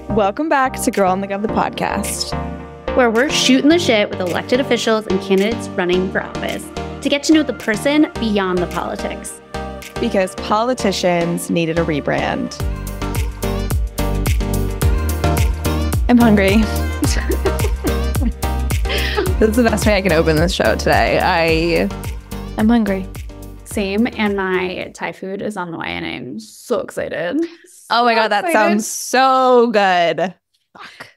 Welcome back to Girl on the Gov, the podcast, where we're shooting the shit with elected officials and candidates running for office to get to know the person beyond the politics. Because politicians needed a rebrand. I'm hungry. This is the best way I can open this show today. I'm hungry. Same, and my Thai food is on the way, and I'm so excited. Oh my God, that sounds so good. Fuck.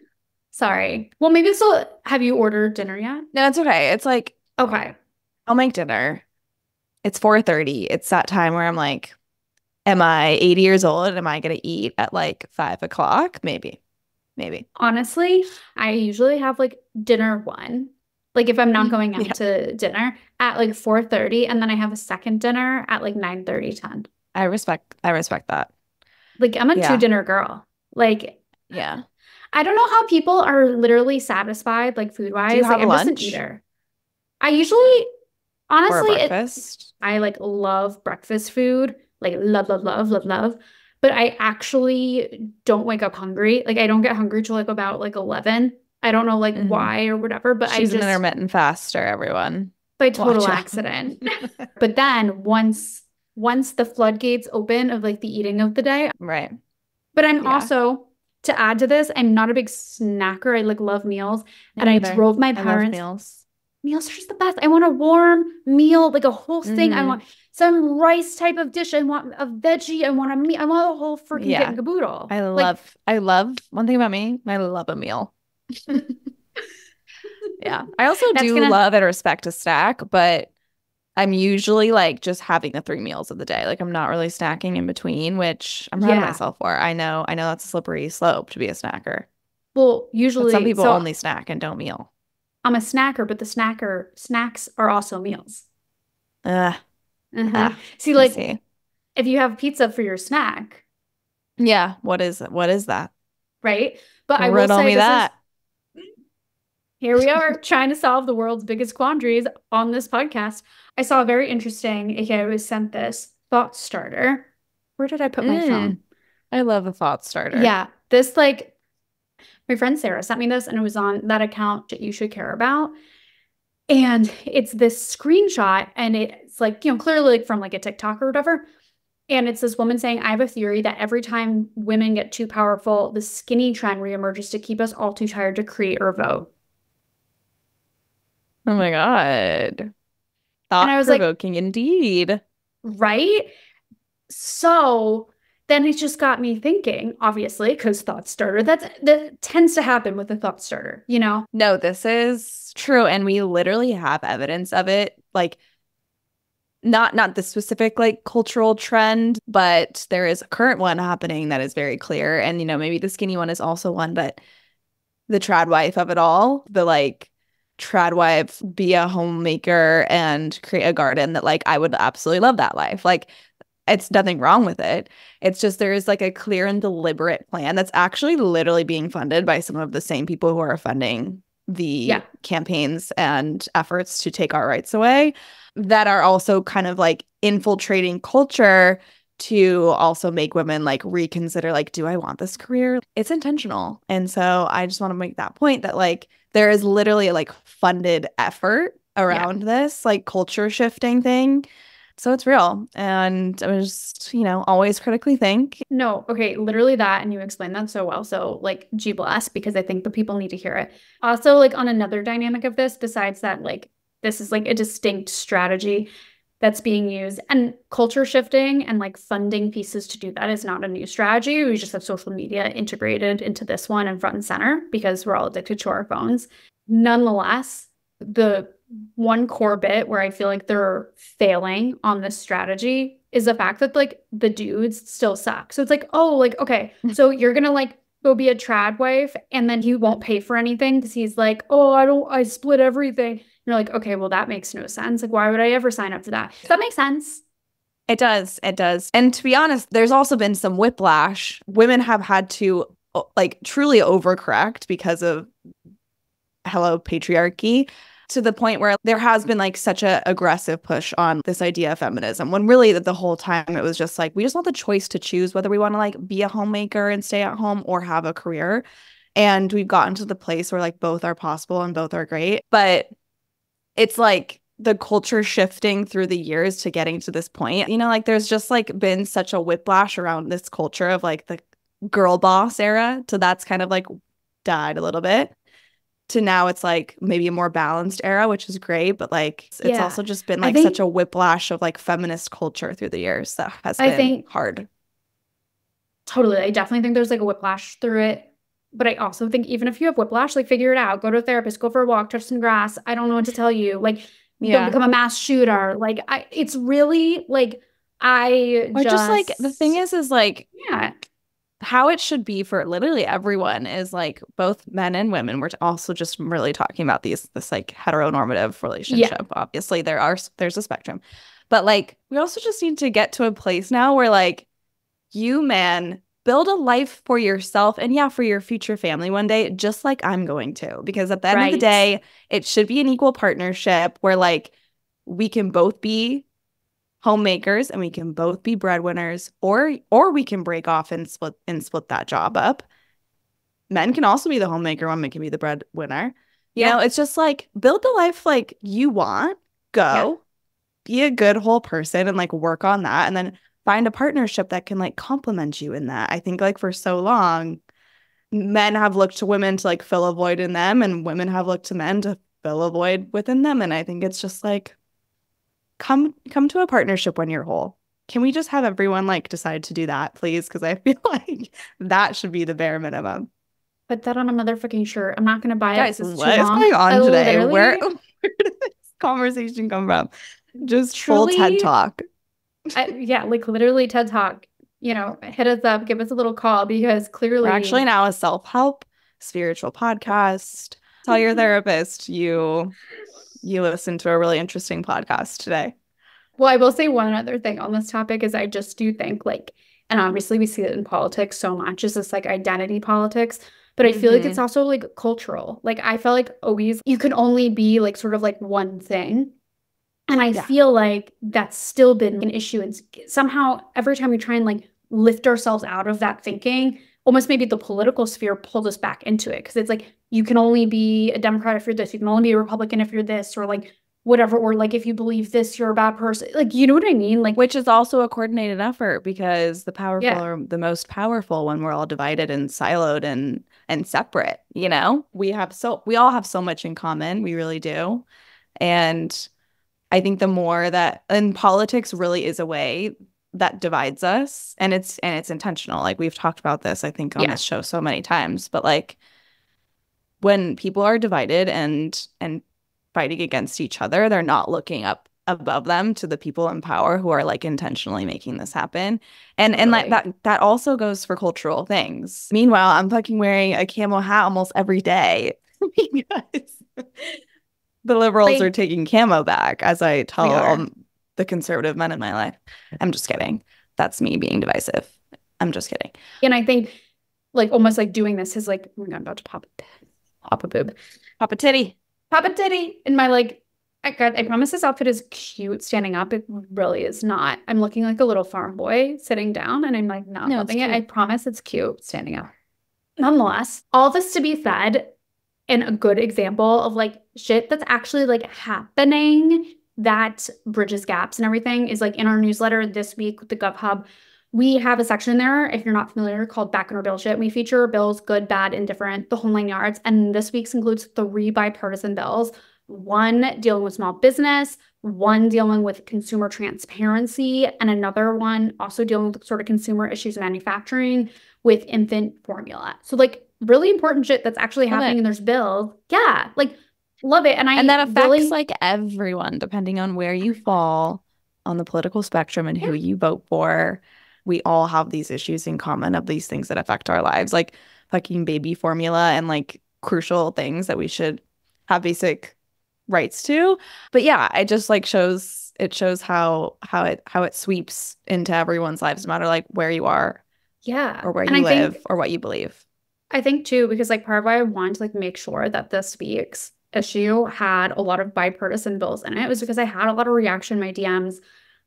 Sorry. Well, maybe so. Have you ordered dinner yet? No, it's okay. It's like, okay, I'll make dinner. It's 4:30. It's that time where I'm like, am I 80 years old? Am I going to eat at like 5 o'clock? Maybe. Honestly, I usually have like dinner one. Like if I'm not going out to dinner at like 4:30, and then I have a second dinner at like 9:30, 10. I respect that. Like I'm a two-dinner girl. Like, yeah. I don't know how people are literally satisfied, like food-wise. Do you have like, a lunch? I'm just an eater. I usually, honestly, or a breakfast? I like love breakfast food. Like love. But I actually don't wake up hungry. Like I don't get hungry till like about like 11. I don't know like why or whatever. But She's an intermittent faster, everyone. By total accident. But then once the floodgates open of like the eating of the day. Right. But I'm also, to add to this, I'm not a big snacker. I like love meals. And I drove my parents. I love meals. Meals are just the best. I want a warm meal, like a whole thing. I want some rice type of dish. I want a veggie. I want a meat. I want a whole freaking kit and caboodle. I love one thing about me. I love a meal. Yeah. I also love and respect a snack, but I'm usually like just having the 3 meals of the day. Like I'm not really snacking in between, which I'm proud of myself for. I know that's a slippery slope to be a snacker. Well, usually but some people only snack and don't meal. I'm a snacker, but the snacks are also meals. See, like if you have pizza for your snack. Yeah. What is that? Right. But I will say that. Here we are trying to solve the world's biggest quandaries on this podcast. I saw a very interesting, I was sent this thought starter. Where did I put my phone? I love a thought starter. Yeah. This like, my friend Sarah sent me this and it was on that account that you should care about. And it's this screenshot and it's like, clearly like from like a TikTok or whatever. And it's this woman saying, I have a theory that every time women get too powerful, the skinny trend reemerges to keep us all too tired to create or vote. Oh my God. Thought-provoking indeed. Right? So then it just got me thinking, obviously, because thought starter, that tends to happen with a thought starter, No, this is true. And we literally have evidence of it. Like, not the specific like cultural trend, but there is a current one happening that is very clear. And, maybe the skinny one is also one, but the trad wife of it all, the like, trad wife, be a homemaker and create a garden, that like I would absolutely love that life. Like it's nothing wrong with it. It's just there is like a clear and deliberate plan that's actually literally being funded by some of the same people who are funding the campaigns and efforts to take our rights away, that are also kind of like infiltrating culture to also make women like reconsider, like, do I want this career? It's intentional. And so I just want to make that point that like there is literally a like funded effort around this like culture shifting thing. So it's real. And I was just, always critically think. No, okay, literally that. And you explained that so well. So like G bless, because I think the people need to hear it. Also, like on another dynamic of this, besides that, like this is like a distinct strategy that's being used, and culture shifting and like funding pieces to do that is not a new strategy. We just have social media integrated into this one and front and center because we're all addicted to our phones. Nonetheless, the one core bit where I feel like they're failing on this strategy is the fact that like the dudes still suck. So it's like, oh, like, okay, so you're gonna like go be a trad wife and then he won't pay for anything because he's like, oh, I split everything. You're like, okay, well, that makes no sense. Like, why would I ever sign up for that? Does that make sense? It does. It does. And to be honest, there's also been some whiplash. Women have had to like truly overcorrect because of patriarchy. to the point where there has been like such a aggressive push on this idea of feminism, when really the whole time it was just like, we just want the choice to choose whether we want to like be a homemaker and stay at home or have a career. And we've gotten to the place where like both are possible and both are great. But it's like the culture shifting through the years to getting to this point. You know, like there's just like been such a whiplash around this culture of like the girl boss era. So that's kind of like died a little bit. To now it's like maybe a more balanced era, which is great, but like it's also just been like such a whiplash of like feminist culture through the years that has been hard. Totally. I definitely think there's like a whiplash through it. But I also think even if you have whiplash, like figure it out. Go to a therapist, go for a walk, touch some grass. I don't know what to tell you. Like don't become a mass shooter. Like it's really like just like the thing is like how it should be for literally everyone is like both men and women. We're also just really talking about this like heteronormative relationship. Yeah. Obviously, there's a spectrum, but like we also just need to get to a place now where like you, man, build a life for yourself and for your future family one day, just like I'm going to. Because at the end of the day, it should be an equal partnership where like we can both be homemakers and we can both be breadwinners, or we can break off and split that job up. Men can also be the homemaker, women can be the breadwinner. You know, it's just like build the life like you want, be a good whole person and like work on that, and then find a partnership that can like complement you in that. I think like for so long, men have looked to women to like fill a void in them, and women have looked to men to fill a void within them. And I think it's just like come to a partnership when you're whole. Can we just have everyone like decide to do that, please? Because I feel like that should be the bare minimum. Put that on a motherfucking shirt. I'm not gonna buy it. Guys, what is going on today? Where did this conversation come from? Just truly, full TED Talk. Like literally TED Talk. You know, hit us up, give us a little call, because clearly we're actually now a self-help spiritual podcast. Tell your therapist you listen to a really interesting podcast today. Well, I will say one other thing on this topic is I just do think like, and obviously we see it in politics so much, is this like identity politics, but I feel like it's also like cultural. Like I feel like always you can only be like sort of like one thing. And I feel like that's still been an issue. And somehow every time we try and like lift ourselves out of that thinking, almost maybe the political sphere pulled us back into it. Because it's like, you can only be a Democrat if you're this. You can only be a Republican if you're this, or like whatever. Or like, if you believe this, you're a bad person. Like, you know what I mean? Like, which is also a coordinated effort, because the powerful are the most powerful when we're all divided and siloed and separate. You know, we all have so much in common. We really do. And I think the more that, and politics really is a way that divides us, and it's intentional. Like we've talked about this, I think, on this show so many times, but like when people are divided and fighting against each other, they're not looking up above them to the people in power who are like intentionally making this happen. And like that also goes for cultural things. Meanwhile, I'm fucking wearing a camo hat almost every day because the liberals are taking camo back, as I tell the conservative men in my life. I'm just kidding. That's me being divisive. I'm just kidding. And I think like almost like doing this is like, oh my God, I'm about to pop a boob. Pop a titty. Pop a titty. And my like, I promise this outfit is cute standing up. It really is not. I'm looking like a little farm boy sitting down, and I'm like not loving it. I promise it's cute standing up. Nonetheless, all this to be said, and a good example of like shit that's actually like happening that bridges gaps and everything is like in our newsletter this week with the GovHub. We have a section there, if you're not familiar, called Back in Our Bill Shit. We feature bills, good, bad, indifferent, the whole 9 yards. And this week's includes 3 bipartisan bills. 1 dealing with small business, 1 dealing with consumer transparency, and another one also dealing with sort of consumer issues in manufacturing with infant formula. So like really important shit that's actually happening in those bills. Yeah, like love it. And that affects like everyone, depending on where you fall on the political spectrum and who you vote for. We all have these issues in common of these things that affect our lives, like fucking baby formula and like crucial things that we should have basic rights to. But yeah, it just like shows how it sweeps into everyone's lives, no matter like where you are, or where you live, or what you believe. I think too, because like part of why I want to like make sure that this speaks issue had a lot of bipartisan bills in it was because I had a lot of reaction in my DMs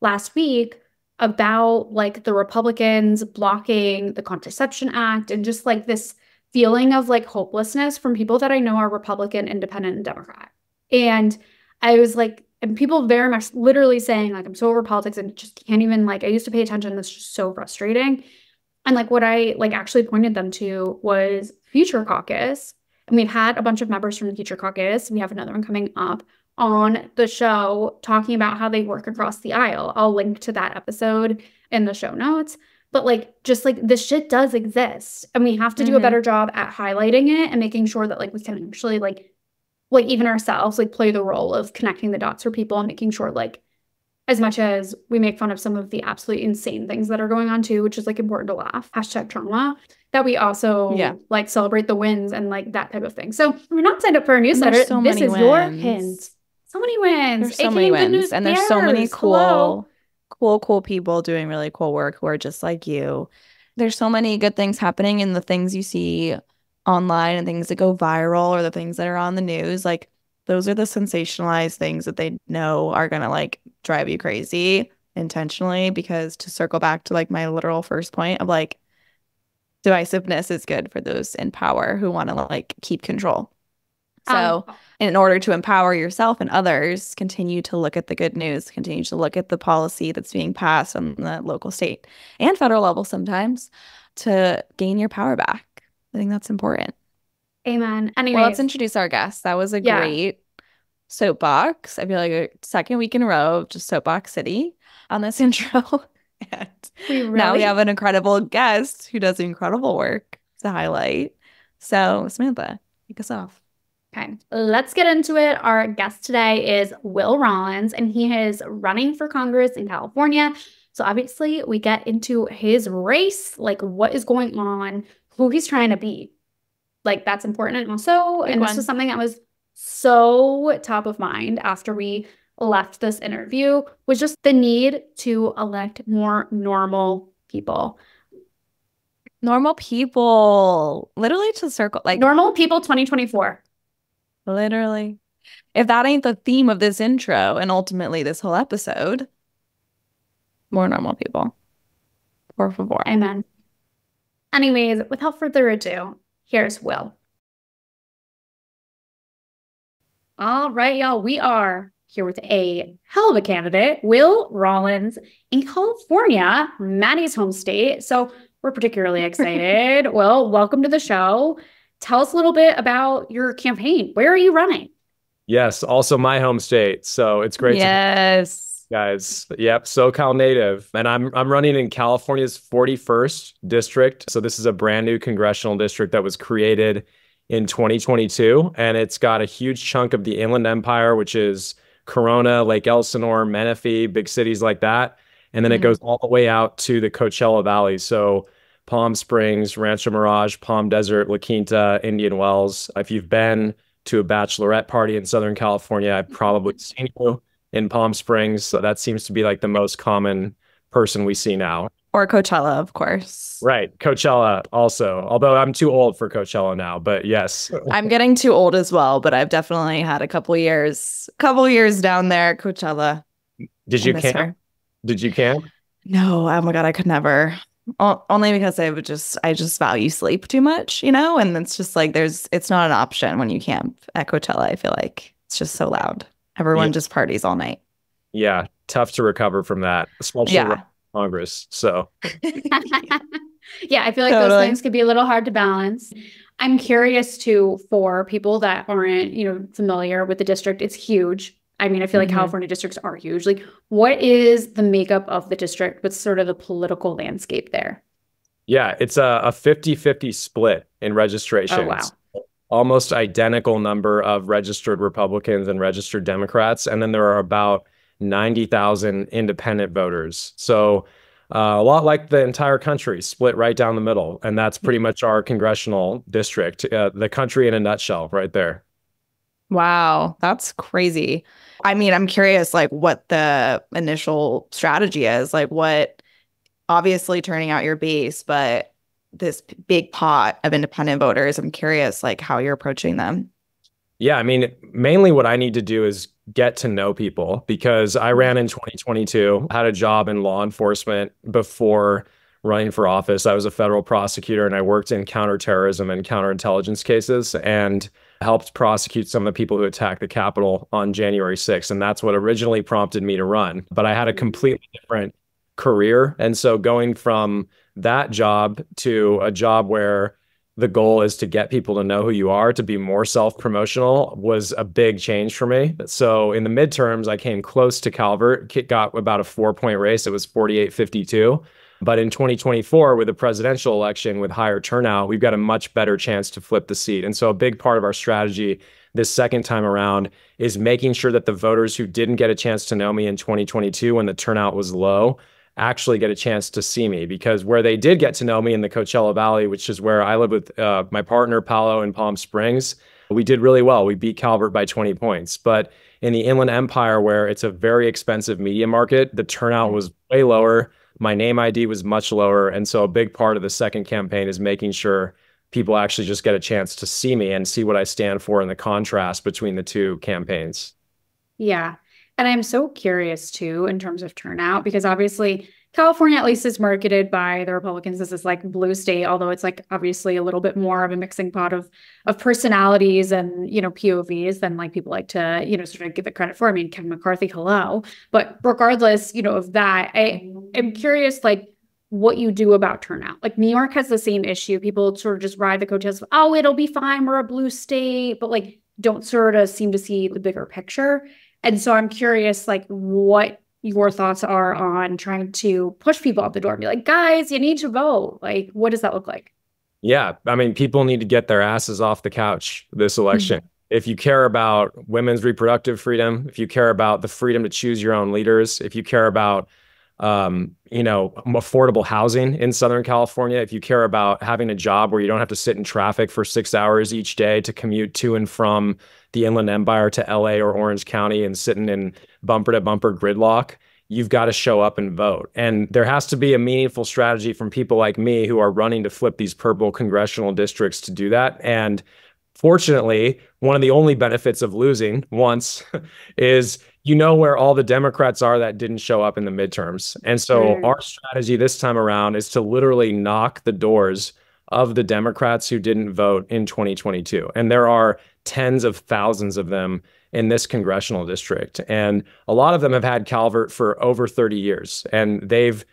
last week about like the Republicans blocking the Contraception Act and just like this feeling of like hopelessness from people that I know are Republican, Independent, and Democrat. And I was like, and people very much literally saying like, I'm so over politics and just can't even like, I used to pay attention. That's just so frustrating. And like what I like actually pointed them to was Future Caucus. And we've had a bunch of members from the Future Caucus. We have another one coming up on the show talking about how they work across the aisle. I'll link to that episode in the show notes. But like, just like this shit does exist. And we have to do a better job at highlighting it and making sure that like we can actually like even ourselves, like play the role of connecting the dots for people and making sure like, as much as we make fun of some of the absolutely insane things that are going on too, which is like important to laugh, #trauma, that we also like celebrate the wins and like that type of thing. So if you're not signed up for our newsletter, so this is wins. your hint. So many wins. There's so many wins. And there's so many cool people doing really cool work who are just like you. There's so many good things happening in the things you see online and things that go viral or the things that are on the news. Like those are the sensationalized things that they know are going to like drive you crazy intentionally, because to circle back to like my literal first point of like divisiveness is good for those in power who want to like keep control. So in order to empower yourself and others, continue to look at the good news, continue to look at the policy that's being passed on the local, state, and federal level sometimes to gain your power back. I think that's important. Amen. Anyway, well, let's introduce our guest. That was a great soapbox. I feel like a second week in a row of just Soapbox City on this intro. And now we have an incredible guest who does incredible work to highlight. So Samantha, kick us off. Okay, let's get into it. Our guest today is Will Rollins, and he is running for Congress in California. So obviously we get into his race, like what is going on, who he's trying to beat. Like that's important. And also, this was something that was so top of mind after we left this interview, was just the need to elect more normal people. Normal people, literally to circle, like normal people 2024. Literally. If that ain't the theme of this intro and ultimately this whole episode, more normal people. Por favor. Amen. Anyways, without further ado, here's Will. All right, y'all. We are here with a hell of a candidate, Will Rollins, in California, Maddie's home state. So we're particularly excited. Will, welcome to the show. Tell us a little bit about your campaign. Where are you running? Yes, also my home state. So it's great to guys. Yep, SoCal native. And I'm running in California's 41st district. So this is a brand new congressional district that was created in 2022. And it's got a huge chunk of the Inland Empire, which is Corona, Lake Elsinore, Menifee, big cities like that. And then it goes all the way out to the Coachella Valley. So Palm Springs, Rancho Mirage, Palm Desert, La Quinta, Indian Wells. If you've been to a bachelorette party in Southern California, I've probably seen you in Palm Springs. So that seems to be like the most common person we see now. Or Coachella, of course. Right. Coachella also, although I'm too old for Coachella now, but yes. I'm getting too old as well, but I've definitely had a couple years down there at Coachella. Did you camp? Did you camp? No. Oh my God, I could never. Only because I just value sleep too much, and it's just like it's not an option when you camp at Coachella. I feel like it's just so loud. Everyone just parties all night. Yeah, tough to recover from that, especially Congress. So yeah, I feel like those things could be a little hard to balance. I'm curious too, for people that aren't, familiar with the district. It's huge. I mean, I feel like California districts are huge. Like, what is the makeup of the district? What's sort of the political landscape there? Yeah, it's a 50-50 split in registrations. Oh, wow. Almost identical number of registered Republicans and registered Democrats. And then there are about 90,000 independent voters. So a lot like the entire country, split right down the middle. And that's pretty much our congressional district, the country in a nutshell right there. Wow, that's crazy. I mean, I'm curious, like, what the initial strategy is. Like, what, obviously turning out your base, but this big pot of independent voters, I'm curious, like, how you're approaching them. Yeah, I mean, mainly what I need to do is get to know people because I ran in 2022, had a job in law enforcement before running for office. I was a federal prosecutor and I worked in counterterrorism and counterintelligence cases and helped prosecute some of the people who attacked the Capitol on January 6th. And that's what originally prompted me to run. But I had a completely different career. And so going from that job to a job where the goal is to get people to know who you are, to be more self-promotional was a big change for me. So in the midterms, I came close to Calvert, got about a 4-point race. It was 48-52. But in 2024, with the presidential election with higher turnout, we've got a much better chance to flip the seat. And so a big part of our strategy this second time around is making sure that the voters who didn't get a chance to know me in 2022 when the turnout was low actually get a chance to see me, because where they did get to know me in the Coachella Valley, which is where I live with my partner, Paolo, in Palm Springs, we did really well. We beat Calvert by 20 points. But in the Inland Empire, where it's a very expensive media market, the turnout was way lower. My name ID was much lower. And so a big part of the second campaign is making sure people actually just get a chance to see me and see what I stand for in the contrast between the two campaigns. Yeah. And I'm so curious too, in terms of turnout, because obviously California at least is marketed by the Republicans as this like blue state, although it's like obviously a little bit more of a mixing pot of personalities and, you know, POVs than like people like to, you know, sort of give it credit for. I mean, Kevin McCarthy, hello. But regardless, you know, of that, I am curious, like, what you do about turnout. Like New York has the same issue. People sort of just ride the coattails of, oh, it'll be fine, we're a blue state, but like don't sort of seem to see the bigger picture. And so I'm curious, like, what your thoughts are on trying to push people out the door and be like, guys, you need to vote. Like, what does that look like? Yeah, I mean, people need to get their asses off the couch this election. If you care about women's reproductive freedom, if you care about the freedom to choose your own leaders, if you care about you know, affordable housing in Southern California, if you care about having a job where you don't have to sit in traffic for 6 hours each day to commute to and from the Inland Empire to LA or Orange County and sitting in bumper to bumper gridlock, you've got to show up and vote. And there has to be a meaningful strategy from people like me who are running to flip these purple congressional districts to do that. And fortunately, one of the only benefits of losing once is you know where all the Democrats are that didn't show up in the midterms. And so our strategy this time around is to literally knock the doors of the Democrats who didn't vote in 2022. And there are tens of thousands of them in this congressional district. And a lot of them have had Calvert for over 30 years. And they've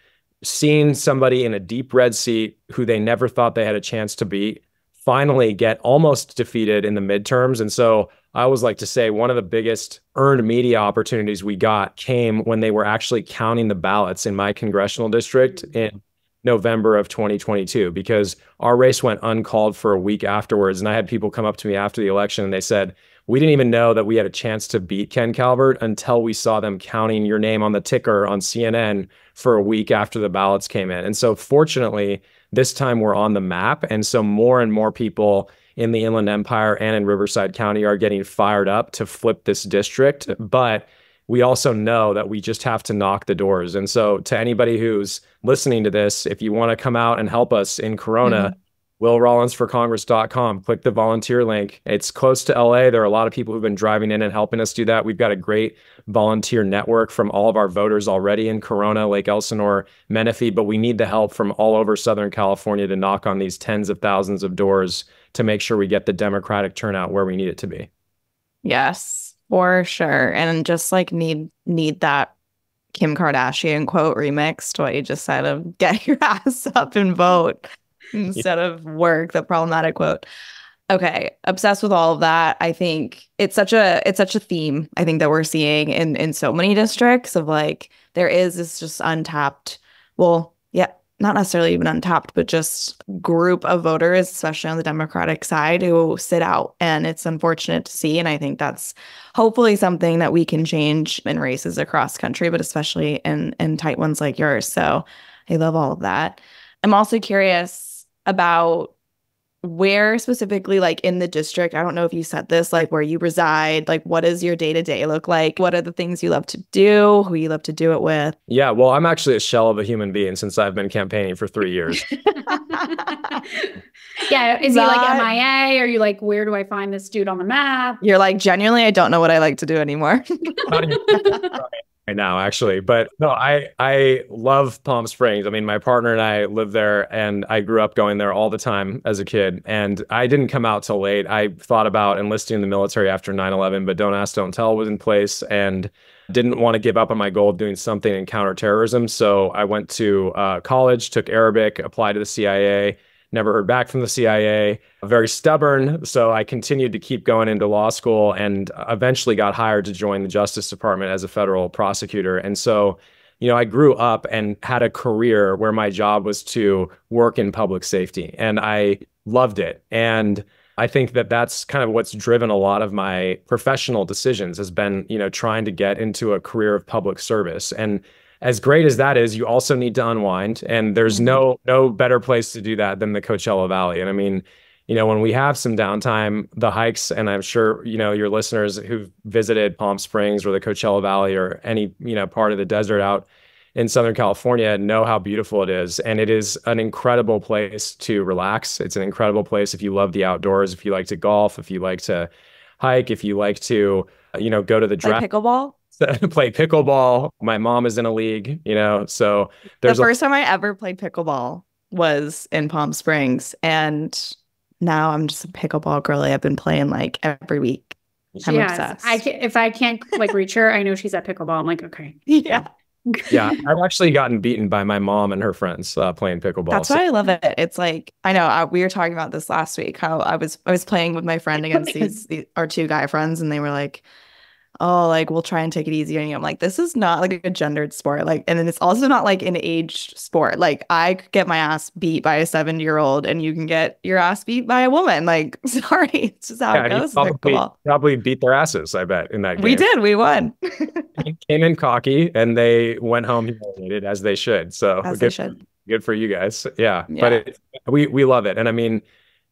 seen somebody in a deep red seat who they never thought they had a chance to beat finally get almost defeated in the midterms. And so I always like to say one of the biggest earned media opportunities we got came when they were actually counting the ballots in my congressional district in November of 2022, because our race went uncalled for a week afterwards. And I had people come up to me after the election and they said, we didn't even know that we had a chance to beat Ken Calvert until we saw them counting your name on the ticker on CNN for a week after the ballots came in. And so fortunately, this time we're on the map. And so more and more people in the Inland Empire and in Riverside County are getting fired up to flip this district. But we also know that we just have to knock the doors. And so to anybody who's listening to this, if you want to come out and help us in Corona, WillRollinsForCongress.com, click the volunteer link. It's close to LA. There are a lot of people who've been driving in and helping us do that. We've got a great volunteer network from all of our voters already in Corona, Lake Elsinore, Menifee, but we need the help from all over Southern California to knock on these tens of thousands of doors to make sure we get the Democratic turnout where we need it to be. Yes, for sure. And just like need that Kim Kardashian quote remixed, what you just said of get your ass up and vote instead of work, the problematic quote. Okay, obsessed with all of that. I think it's such a theme, I think, that we're seeing in so many districts of like there is this just untapped, well, yeah, not necessarily even untapped, but just group of voters, especially on the Democratic side, who sit out. And it's unfortunate to see. And I think that's hopefully something that we can change in races across country, but especially in tight ones like yours. So I love all of that. I'm also curious about where specifically, like in the district, I don't know if you said this, like where you reside, like what does your day-to-day look like? What are the things you love to do? Who you love to do it with? Yeah, well, I'm actually a shell of a human being since I've been campaigning for 3 years. Yeah, is he like MIA? Or you like, where do I find this dude on the map? You're like, genuinely, I don't know what I like to do anymore. Right now, actually. But no, I love Palm Springs. I mean, my partner and I live there, and I grew up going there all the time as a kid. And I didn't come out till late. I thought about enlisting in the military after 9/11, but Don't Ask, Don't Tell was in place, and didn't want to give up on my goal of doing something in counterterrorism. So I went to college, took Arabic, applied to the CIA. Never heard back from the CIA. Very stubborn, so I continued to keep going into law school and eventually got hired to join the Justice Department as a federal prosecutor. And so, I grew up and had a career where my job was to work in public safety, and I loved it. And I think that that's kind of what's driven a lot of my professional decisions has been, trying to get into a career of public service. And as great as that is, you also need to unwind. And there's no better place to do that than the Coachella Valley. And I mean, when we have some downtime, the hikes, and I'm sure, your listeners who've visited Palm Springs or the Coachella Valley or any, part of the desert out in Southern California know how beautiful it is. And it is an incredible place to relax. It's an incredible place if you love the outdoors, if you like to golf, if you like to hike, if you like to, go to the Play pickleball. Play pickleball. My mom is in a league, so there's the first time I ever played pickleball was in Palm Springs, and now I'm just a pickleball girly. I've been playing like every week. I'm obsessed. If I can't like reach her, I know she's at pickleball. I'm like, okay. Yeah. Yeah, I've actually gotten beaten by my mom and her friends playing pickleball. That's why I love it. It's like, I know we were talking about this last week, how I was playing with my friend against these our two guy friends, and they were like, oh, like, we'll try and take it easy. And I'm like, this is not like a gendered sport. Like, and then it's also not like an aged sport. Like, I could get my ass beat by a 7-year-old and you can get your ass beat by a woman. Like, sorry, it's just how it goes. Probably beat their asses, I bet, in that game. We did. We won. Came in cocky and they went home humiliated, as they should. So good for you guys. Yeah. But we love it. And I mean,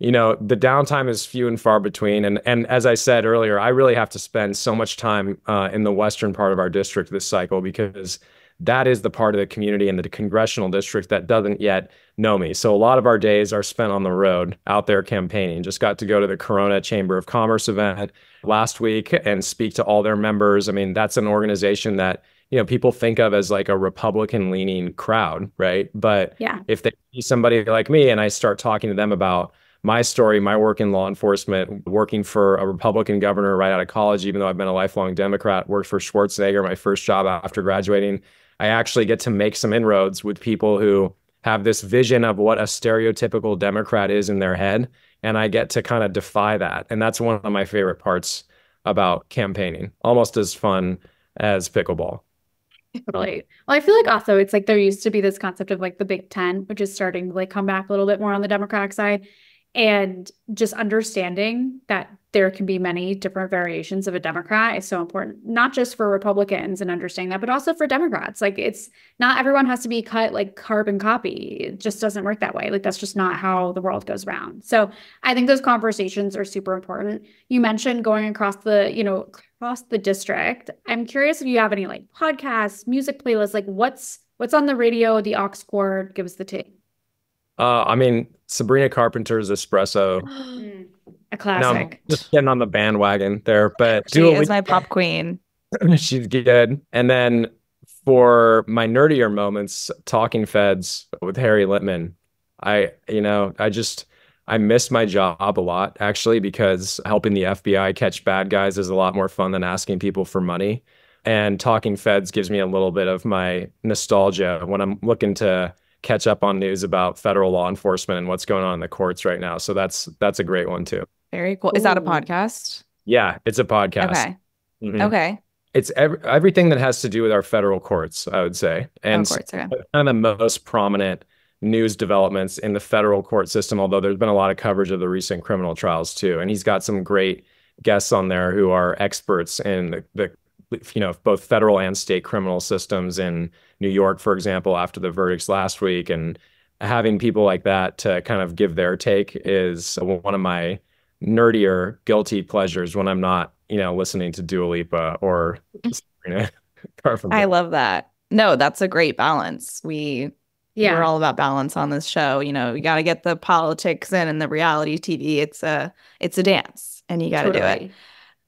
the downtime is few and far between. And as I said earlier, I really have to spend so much time in the western part of our district this cycle, because that is the part of the community in the congressional district that doesn't yet know me. So a lot of our days are spent on the road out there campaigning. Just got to go to the Corona Chamber of Commerce event last week and speak to all their members. I mean, that's an organization that people think of as like a Republican leaning crowd, right? But if they see somebody like me and I start talking to them about my story, my work in law enforcement, working for a Republican governor right out of college, even though I've been a lifelong Democrat, worked for Schwarzenegger, my first job after graduating, I actually get to make some inroads with people who have this vision of what a stereotypical Democrat is in their head. And I get to kind of defy that. And that's one of my favorite parts about campaigning, almost as fun as pickleball. Totally. Well, I feel like also it's like there used to be this concept of like the Big Ten, which is starting to like come back a little bit more on the Democratic side. And just understanding that there can be many different variations of a Democrat is so important, not just for Republicans and understanding that, but also for Democrats. Like, it's not everyone has to be cut like carbon copy. It just doesn't work that way. Like, that's just not how the world goes round. So I think those conversations are super important. You mentioned going across the, across the district. I'm curious if you have any like podcasts, music playlists, like what's on the radio, the aux cord, give us the tea. I mean, Sabrina Carpenter's Espresso. A classic. Now, just getting on the bandwagon there, but she is my pop queen. She's good. And then for my nerdier moments, Talking Feds with Harry Littman. I miss my job a lot, actually, because helping the FBI catch bad guys is a lot more fun than asking people for money. And Talking Feds gives me a little bit of my nostalgia when I'm looking to catch up on news about federal law enforcement and what's going on in the courts right now. So that's a great one too. Very cool. Is that a podcast? Yeah, it's a podcast. Okay. Mm-hmm. Okay. It's everything that has to do with our federal courts, I would say. And courts, okay. Kind of the most prominent news developments in the federal court system, although there's been a lot of coverage of the recent criminal trials too. And he's got some great guests on there who are experts in the both federal and state criminal systems in New York, for example, after the verdicts last week. And having people like that to kind of give their take is one of my nerdier guilty pleasures when I'm not, listening to Dua Lipa or Sabrina Carpenter. I love that. No, that's a great balance. we're Yeah, all about balance on this show. You know, you got to get the politics in and the reality TV. It's a dance and you got to do it. totally.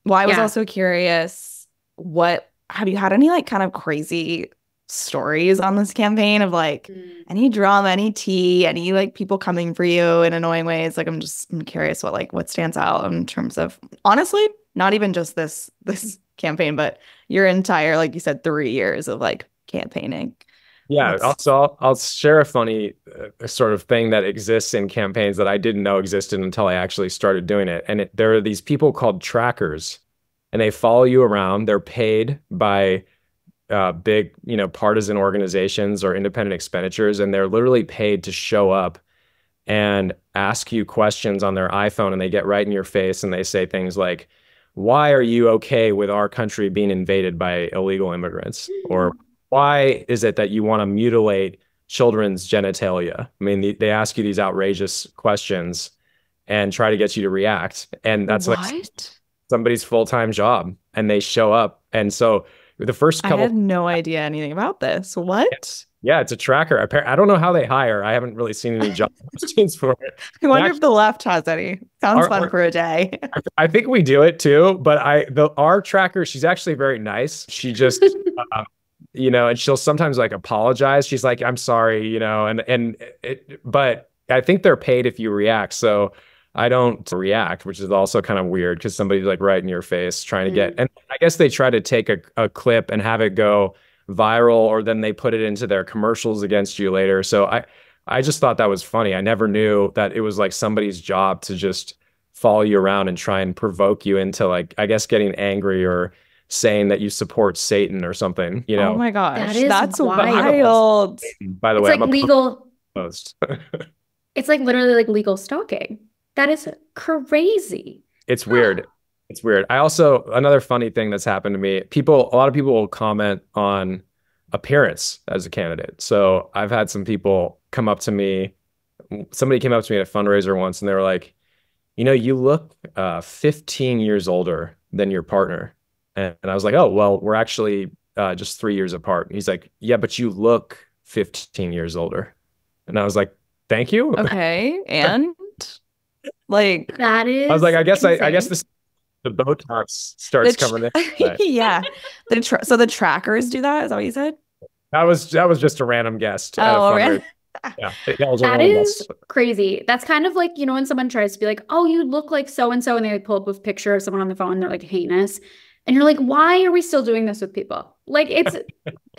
Well, I was Yeah. also curious, what have you had any like kind of crazy stories on this campaign of like any drama, any tea, any like people coming for you in annoying ways? Like I'm curious what stands out in terms of, honestly, not even just this campaign, but your entire, like you said, 3 years of like campaigning. Yeah, What's I'll share a funny sort of thing that exists in campaigns that I didn't know existed until I actually started doing it. And there are these people called trackers, and they follow you around. They're paid by big, partisan organizations or independent expenditures, and they're literally paid to show up and ask you questions on their iPhone, and they get right in your face and they say things like, "Why are you okay with our country being invaded by illegal immigrants?" Or why is it that you want to mutilate children's genitalia? I mean, they ask you these outrageous questions and try to get you to react. And that's like what? somebody's full-time job, and they show up. And so the first I couple, had no idea anything about this. What? yeah, it's a tracker. I don't know how they hire. I haven't really seen any job postings for it. I wonder if the left has any. Sounds fun for a day. I think we do it too, but our tracker, she's actually very nice. She just and she'll sometimes like apologize. She's like, "I'm sorry," but I think they're paid if you react. So I don't react, which is also kind of weird because somebody's like right in your face trying to get, and I guess they try to take a clip and have it go viral, or then they put it into their commercials against you later. So I just thought that was funny. I never knew that it was like somebody's job to just follow you around and try and provoke you into, like, I guess, getting angry or saying that you support Satan or something, Oh my gosh, that's wild. By the it's way, like I'm legal. Post. It's like literally like legal stalking. That is crazy. It's weird. It's weird. Another funny thing that's happened to me, a lot of people will comment on appearance as a candidate. So I've had some people come up to me. Somebody came up to me at a fundraiser once and they were like, you look 15 years older than your partner. And I was like, oh, well, we're actually just 3 years apart. And he's like, yeah, but you look 15 years older. And I was like, thank you. Okay. And like, that is, I was like, I guess the Botox starts coming in. Yeah. So the trackers do that? Is that what you said? That was just a random guest. Oh, right. Yeah, that is crazy. That's kind of like, when someone tries to be like, oh, you look like so-and-so, and they like pull up a picture of someone on the phone, and they're like heinous. And you're like, why are we still doing this with people? Like, it's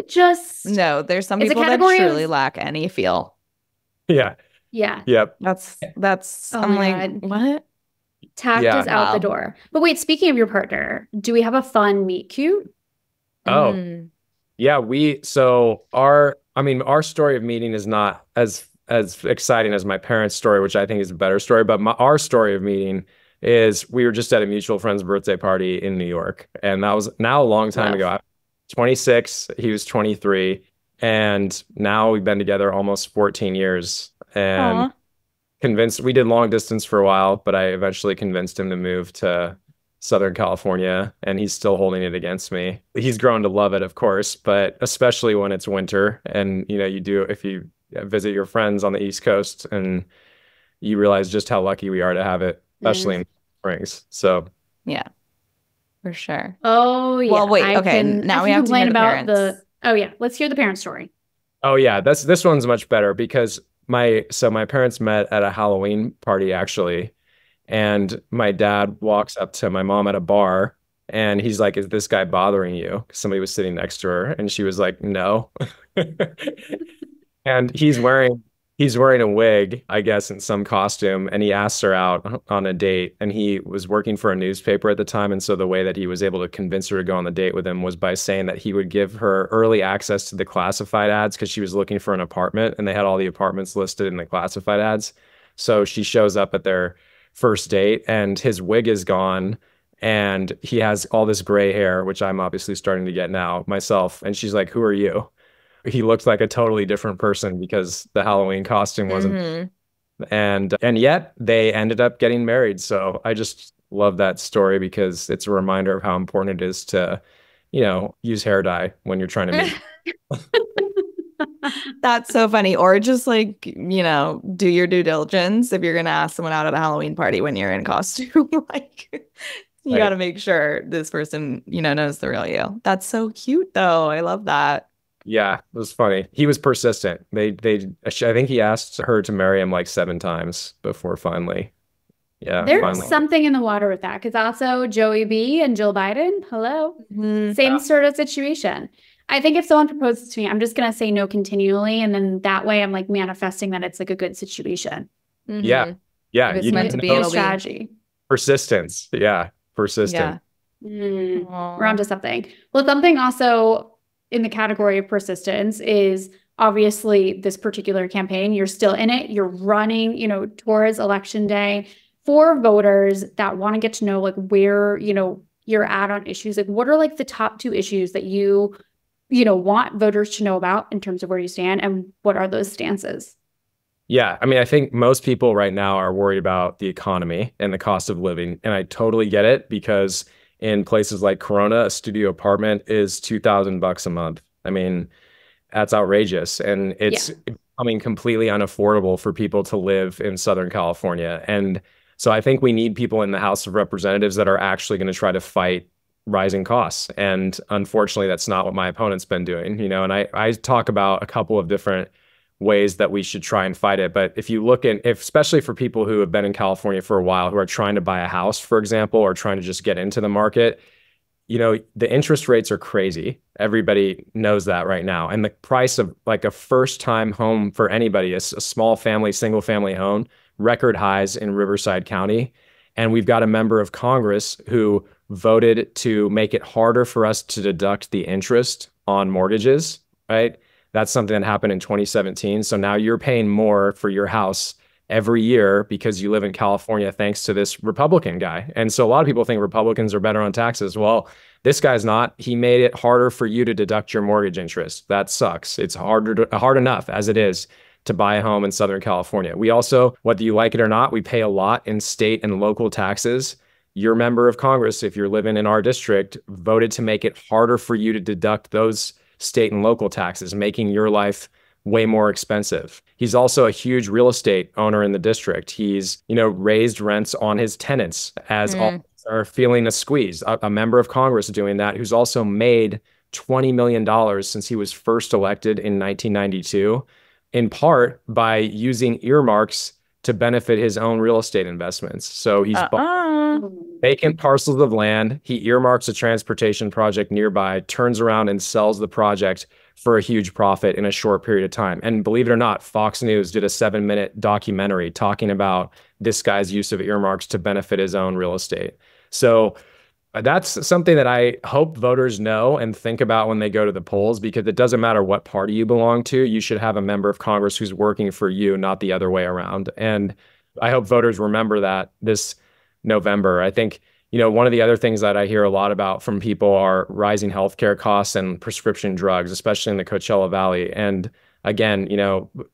just... No, there's some people that truly lack any feel. Yeah. Yeah. Yep. That's I'm like, what? Tact is out the door. But wait, speaking of your partner, do we have a fun meet cute? Oh, yeah. Our story of meeting is not as exciting as my parents' story, which I think is a better story. But our story of meeting is we were just at a mutual friend's birthday party in New York. And that was now a long time ago. I was 26, he was 23. And now we've been together almost 14 years. And we did long distance for a while, but I eventually convinced him to move to Southern California, and he's still holding it against me. He's grown to love it, of course, but especially when it's winter and, if you visit your friends on the East Coast, and you realize just how lucky we are to have it, especially in springs. So, yeah, for sure. Oh, yeah. Well, wait, okay. Now we have to hear the parents. Oh, yeah. Let's hear the parents' story. Oh, yeah. This one's much better because my parents met at a Halloween party, actually. And my dad walks up to my mom at a bar and he's like, "Is this guy bothering you?" 'Cause somebody was sitting next to her, and she was like, "No." And he's wearing a wig, I guess, in some costume, and he asked her out on a date, and he was working for a newspaper at the time. And so the way that he was able to convince her to go on the date with him was by saying that he would give her early access to the classified ads because she was looking for an apartment, and they had all the apartments listed in the classified ads. So she shows up at their first date, and his wig is gone, and he has all this gray hair, which I'm obviously starting to get now myself. And she's like, "Who are you?" He looked like a totally different person because the Halloween costume wasn't. And yet they ended up getting married. So I just love that story because it's a reminder of how important it is to, use hair dye when you're trying to meet. That's so funny. Or just like, do your due diligence if you're going to ask someone out at a Halloween party when you're in costume. Like, you got to make sure this person, knows the real you. That's so cute, though. I love that. Yeah, it was funny. He was persistent. I think he asked her to marry him like 7 times before finally. Yeah. There's something in the water with that, because also Joey B and Jill Biden, hello, same sort of situation. I think if someone proposes to me, I'm just going to say no continually. And then that way I'm like manifesting that it's like a good situation. Yeah. Yeah. It's meant to be a strategy. Persistence. Yeah. Persistent. Yeah. We're onto something. Well, something also in the category of persistence is obviously this particular campaign. You're still in it. You're running, towards election day. For voters that want to get to know like where, you're at on issues, like what are like the top 2 issues that you want voters to know about in terms of where you stand, and what are those stances? Yeah, I mean, I think most people right now are worried about the economy and the cost of living, and I totally get it, because in places like Corona, a studio apartment is $2,000 a month. I mean, that's outrageous, and it's becoming completely unaffordable for people to live in Southern California. And so I think we need people in the House of Representatives that are actually going to try to fight rising costs. And unfortunately, that's not what my opponent's been doing, and I talk about a couple of different ways that we should try and fight it. But if you look especially for people who have been in California for a while, who are trying to buy a house, for example, or trying to just get into the market, the interest rates are crazy. Everybody knows that right now. And the price of like a first-time home for anybody, a small family, single family home, record highs in Riverside County. And we've got a member of Congress who voted to make it harder for us to deduct the interest on mortgages, right? That's something that happened in 2017. So now you're paying more for your house every year because you live in California, thanks to this Republican guy. And so a lot of people think Republicans are better on taxes. Well, this guy's not. He made it harder for you to deduct your mortgage interest. That sucks. It's hard enough as it is to buy a home in Southern California. We also, whether you like it or not, we pay a lot in state and local taxes. Your member of Congress, if you're living in our district, voted to make it harder for you to deduct those state and local taxes, making your life way more expensive. He's also a huge real estate owner in the district. He's, raised rents on his tenants as all are feeling a squeeze. A member of Congress doing that, who's also made $20 million since he was first elected in 1992, in part by using earmarks to benefit his own real estate investments. So he's bought vacant parcels of land. He earmarks a transportation project nearby, turns around and sells the project for a huge profit in a short period of time. And believe it or not, Fox News did a 7-minute documentary talking about this guy's use of earmarks to benefit his own real estate. So that's something that I hope voters know and think about when they go to the polls, because it doesn't matter what party you belong to. You should have a member of Congress who's working for you, not the other way around. And I hope voters remember that this November. I think, one of the other things that I hear a lot about from people are rising healthcare costs and prescription drugs, especially in the Coachella Valley. And again,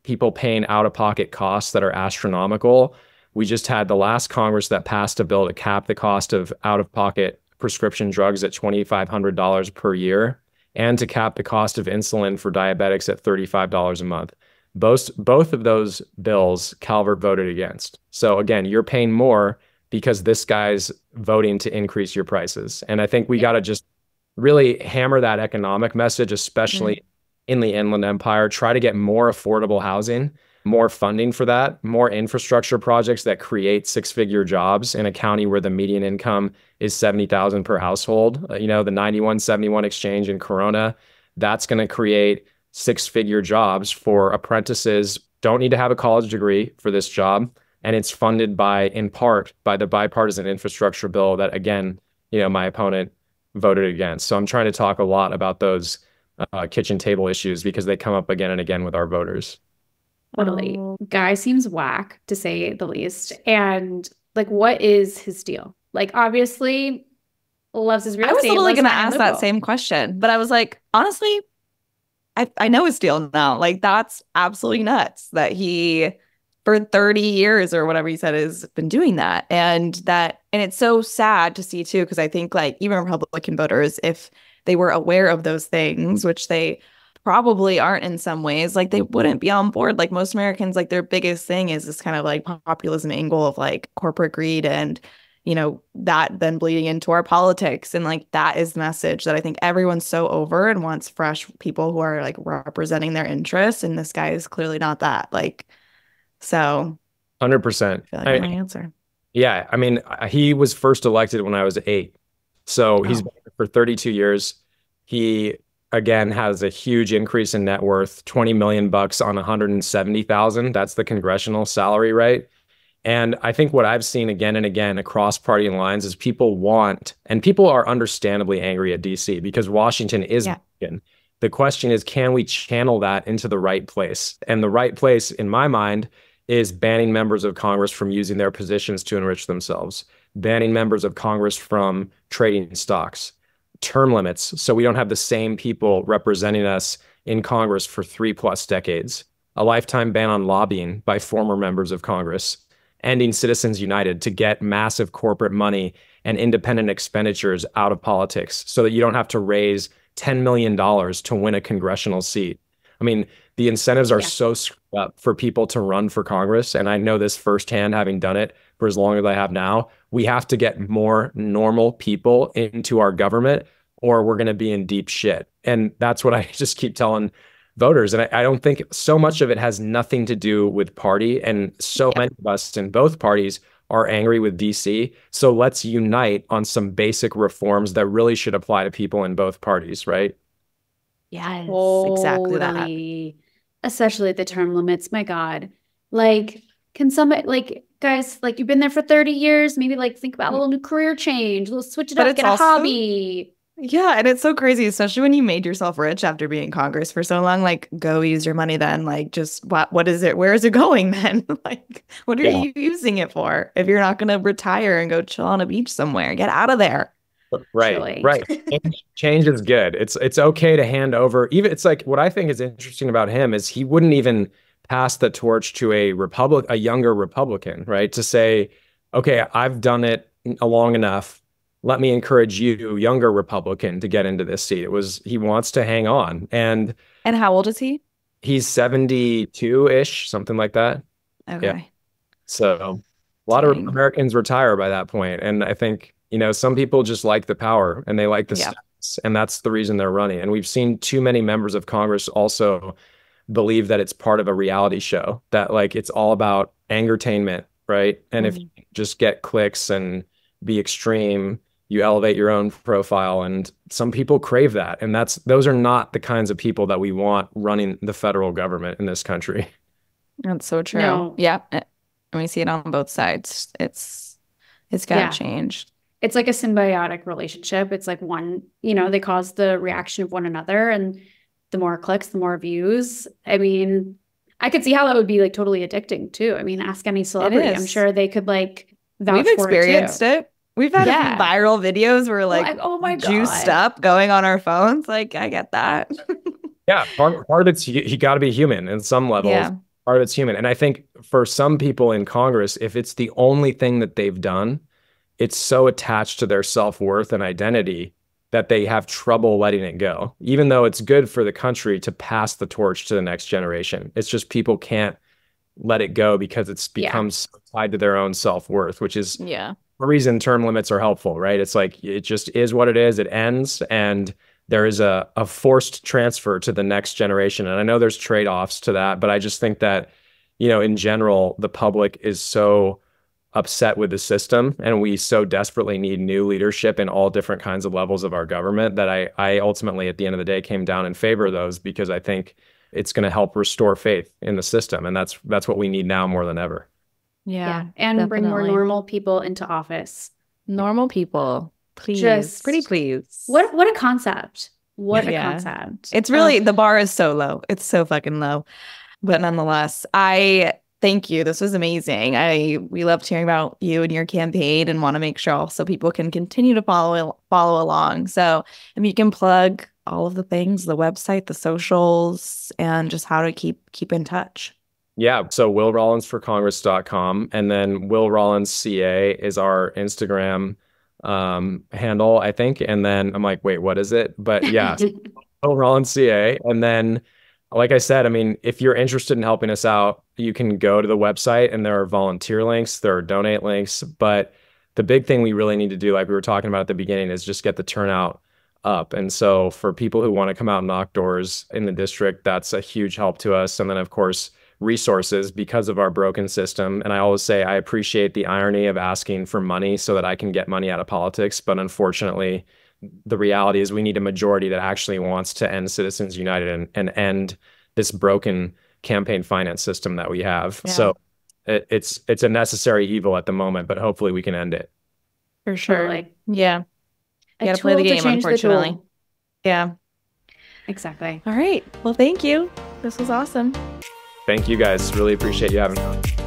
people paying out-of-pocket costs that are astronomical. We just had the last Congress that passed a bill to cap the cost of out-of-pocket prescription drugs at $2,500 per year, and to cap the cost of insulin for diabetics at $35 a month. Both of those bills Calvert voted against. So again, you're paying more because this guy's voting to increase your prices. And I think we got to just really hammer that economic message, especially in the Inland Empire. Try to get more affordable housing, more funding for that, more infrastructure projects that create 6-figure jobs in a county where the median income is $70,000 per household. The 91-71 exchange in Corona, that's going to create 6-figure jobs for apprentices. Don't need to have a college degree for this job. And it's funded in part by the bipartisan infrastructure bill that, again, my opponent voted against. So I'm trying to talk a lot about those kitchen table issues because they come up again and again with our voters. Totally. Guy seems whack, to say the least. And like, what is his deal? Like, obviously loves his real estate. I was literally going to ask that same question, but I was like, honestly, I know his deal now. Like, that's absolutely nuts that he, for 30 years or whatever he said, has been doing that. And it's so sad to see too, because I think like even Republican voters, if they were aware of those things, which they probably aren't in some ways. Like they wouldn't be on board. Like most Americans, like their biggest thing is this kind of like populism angle of like corporate greed and, you know, that then bleeding into our politics. And like that is the message that I think everyone's so over and wants fresh people who are like representing their interests. And this guy is clearly not that. Like, so 100%. I feel like my answer. Yeah. I mean, he was first elected when I was 8. So he's been here for 32 years. He again has a huge increase in net worth, 20 million bucks on 170,000. That's the congressional salary, right? And I think what I've seen again and again across party lines is people want, and people are understandably angry at DC because Washington is broken. The question is, can we channel that into the right place? And the right place, in my mind, is banning members of Congress from using their positions to enrich themselves, banning members of Congress from trading stocks, term limits, so we don't have the same people representing us in Congress for 3+ decades, a lifetime ban on lobbying by former members of Congress, ending Citizens United to get massive corporate money and independent expenditures out of politics so that you don't have to raise $10 million to win a congressional seat. I mean, the incentives are so screwed up for people to run for Congress. And I know this firsthand, having done it for as long as I have now. We have to get more normal people into our government or we're going to be in deep shit. And that's what I just keep telling voters. And I don't think so much of it has nothing to do with party. And so many of us in both parties are angry with DC. So let's unite on some basic reforms that really should apply to people in both parties, right? Yes, exactly that. Especially the term limits. My God. Like, can somebody, like, guys, like, you've been there for 30 years, maybe like think about a little new career change, let's switch it up, get a hobby. Yeah, and it's so crazy, especially when you made yourself rich after being in Congress for so long. Like, go use your money then. Like, just what is it? Where is it going then? Like, what are you using it for? If you're not going to retire and go chill on a beach somewhere, get out of there. Right, right. Change is good. It's okay to hand over. Even it's like what I think is interesting about him is he wouldn't even pass the torch to a younger Republican, right? To say, okay, I've done it long enough. Let me encourage you, younger Republican, to get into this seat. He wants to hang on. And how old is he? He's 72-ish, something like that. Okay. Yeah. So a lot of Americans retire by that point. And I think, you know, some people just like the power and they like the status, and that's the reason they're running. And we've seen too many members of Congress also believe that it's part of a reality show, that like it's all about angertainment, right? And if you just get clicks and be extreme, you elevate your own profile, and some people crave that. And those are not the kinds of people that we want running the federal government in this country. That's so true. No. Yeah. And we see it on both sides. It's got to change. It's like a symbiotic relationship. It's like one, you know, they cause the reaction of one another, and the more clicks, the more views. I mean, I could see how that would be like totally addicting too. I mean, ask any celebrity. I'm sure they could like vouch We've experienced it. We've had a few viral videos where like, oh my God, juiced up going on our phones. Like, I get that. Yeah, part of it's you got to be human in some levels. Yeah. Part of it's human. And I think for some people in Congress, if it's the only thing that they've done, it's so attached to their self-worth and identity that they have trouble letting it go, even though it's good for the country to pass the torch to the next generation. It's just people can't let it go because it's become so tied to their own self-worth, which is the reason term limits are helpful, right? It's like, it just is what it is. It ends, and there is a forced transfer to the next generation. And I know there's trade-offs to that, but I just think that, you know, in general, the public is so upset with the system, and we so desperately need new leadership in all different kinds of levels of our government that I ultimately, at the end of the day, came down in favor of those, because I think it's going to help restore faith in the system. And that's what we need now more than ever. Yeah. And definitely. Bring more normal people into office. Normal people. Please. Just pretty please. What a concept. What a concept. It's really, the bar is so low. It's so fucking low. But nonetheless, thank you. This was amazing. We loved hearing about you and your campaign, and want to make sure also people can continue to follow along. So if you can plug all of the things, the website, the socials, and just how to keep in touch. Yeah. So willrollinsforcongress.com, and then Will Rollins CA is our Instagram handle, I think. And then I'm like, wait, what is it? But yeah, Will Rollins CA. And then, like I said, I mean, if you're interested in helping us out, you can go to the website and there are volunteer links, there are donate links. But the big thing we really need to do, like we were talking about at the beginning, is just get the turnout up. And so for people who want to come out and knock doors in the district, that's a huge help to us. And then, of course, resources because of our broken system. And I always say I appreciate the irony of asking for money so that I can get money out of politics. But unfortunately, the reality is we need a majority that actually wants to end Citizens United and end this broken campaign finance system that we have. Yeah. So it's a necessary evil at the moment, but hopefully we can end it. For sure. Totally. Yeah. You got to play the game, unfortunately. Yeah. Exactly. All right. Well, thank you. This was awesome. Thank you guys. Really appreciate you having me on.